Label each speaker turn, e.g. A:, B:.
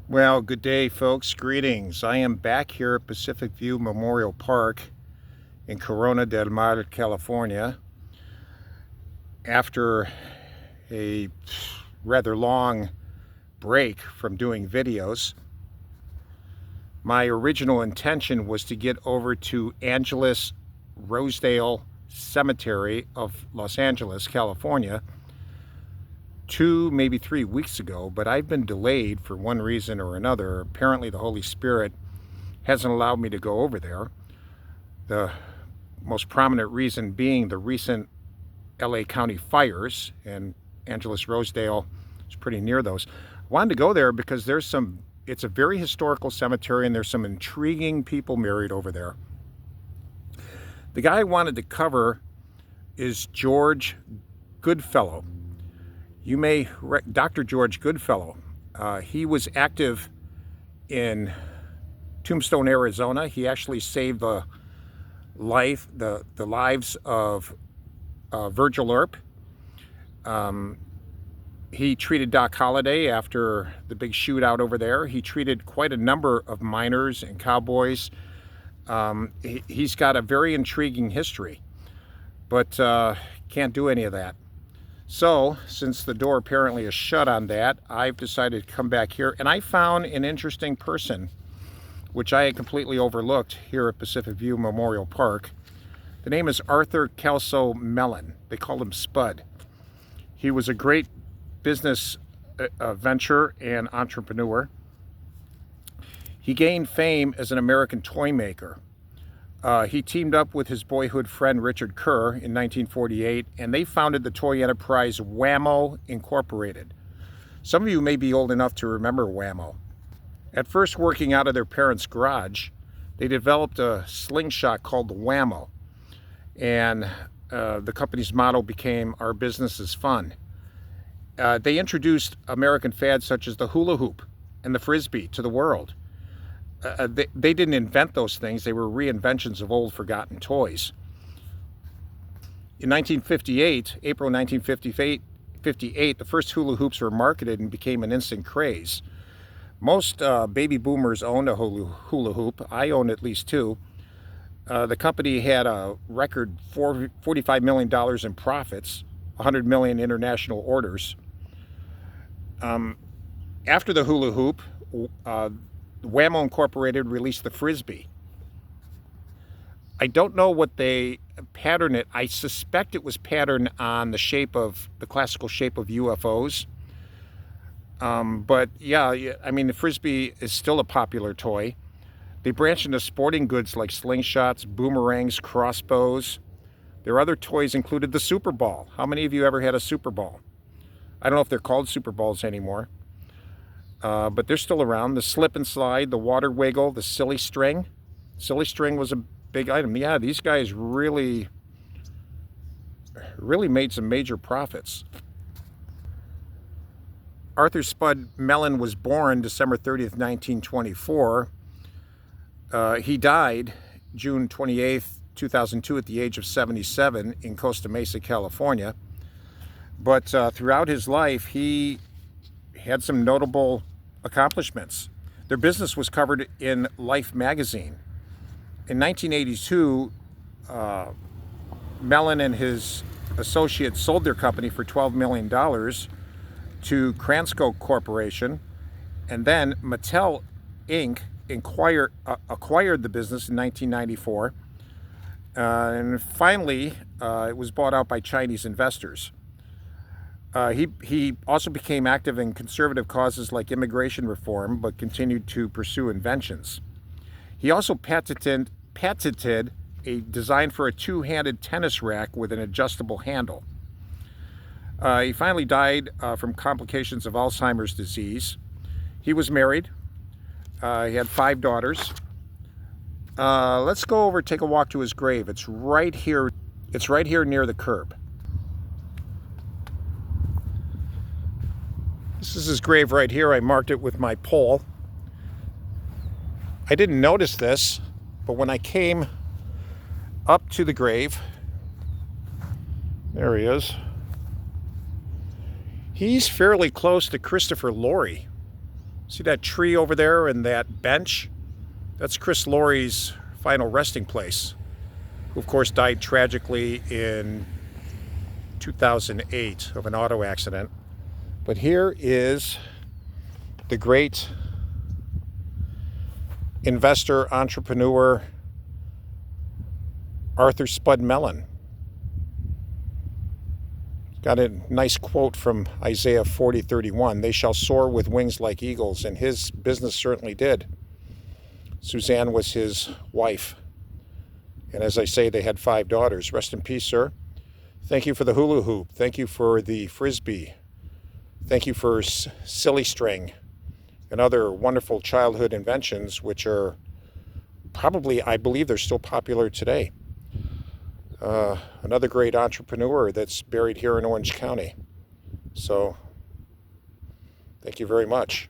A: Well, good day, folks. Greetings. I am back here at Pacific View Memorial Park in Corona del Mar, California, after a rather long break from doing videos. My original intention was to get over to Angeles Rosedale Cemetery of Los Angeles, California, 2, maybe 3 weeks ago, but I've been delayed for one reason or another. Apparently the Holy Spirit hasn't allowed me to go over there. The most prominent reason being the recent LA County fires, and Angeles Rosedale is pretty near those. I wanted to go there because it's a very historical cemetery and there's some intriguing people buried over there. The guy I wanted to cover is George Goodfellow. Dr. George Goodfellow. He was active in Tombstone, Arizona. He actually saved the lives of Virgil Earp. He treated Doc Holliday after the big shootout over there. He treated quite a number of miners and cowboys. He's got a very intriguing history, but can't do any of that. So, since the door apparently is shut on that, I've decided to come back here, and I found an interesting person, which I had completely overlooked here at Pacific View Memorial Park. The name is Arthur Kelso Melin. They called him Spud. He was a great business venture and entrepreneur. He gained fame as an American toy maker. He teamed up with his boyhood friend Richard Kerr in 1948, and they founded the toy enterprise Wham-O Incorporated. Some of you may be old enough to remember Wham-O. At first working out of their parents' garage, they developed a slingshot called the Wham-O, and the company's motto became "Our business is fun." They introduced American fads such as the Hula Hoop and the Frisbee to the world. They didn't invent those things. They were reinventions of old forgotten toys. In April 1958, the first hula hoops were marketed and became an instant craze. Most baby boomers owned a hula hoop. I owned at least two. The company had a record $45 million in profits, 100 million international orders. After the hula hoop, Wham-O Incorporated released the Frisbee. I don't know what they patterned it. I suspect it was patterned on the classical shape of UFOs. But yeah, I mean, the Frisbee is still a popular toy. They branched into sporting goods like slingshots, boomerangs, crossbows. Their other toys included the Superball. How many of you ever had a Superball? I don't know if they're called Superballs anymore. But they're still around. The slip and slide, the water wiggle, the silly string. Silly string was a big item. Yeah, these guys really made some major profits. Arthur Spud Melin was born December 30th, 1924. He died June 28th, 2002 at the age of 77 in Costa Mesa, California. But throughout his life, he had some notable accomplishments. Their business was covered in Life magazine. In 1982, Melin and his associates sold their company for $12 million to Kransco Corporation, and then Mattel Inc. acquired the business in 1994, and finally it was bought out by Chinese investors. He also became active in conservative causes like immigration reform, but continued to pursue inventions. He also patented a design for a two-handed tennis rack with an adjustable handle. He finally died from complications of Alzheimer's disease. He was married. He had 5 daughters. Let's go over, take a walk to his grave. It's right here. It's right here near the curb. This is his grave right here. I marked it with my pole. I didn't notice this, but when I came up to the grave, there he is. He's fairly close to Christopher Laurie. See that tree over there and that bench? That's Chris Laurie's final resting place, who of course died tragically in 2008 of an auto accident. But here is the great investor, entrepreneur, Arthur Spud Melin. Got a nice quote from Isaiah 40:31. They shall soar with wings like eagles, and his business certainly did. Suzanne was his wife. And as I say, they had 5 daughters. Rest in peace, sir. Thank you for the hula hoop. Thank you for the Frisbee. Thank you for silly string and other wonderful childhood inventions, which are probably, I believe they're still popular today. Another great entrepreneur that's buried here in Orange County. So, thank you very much.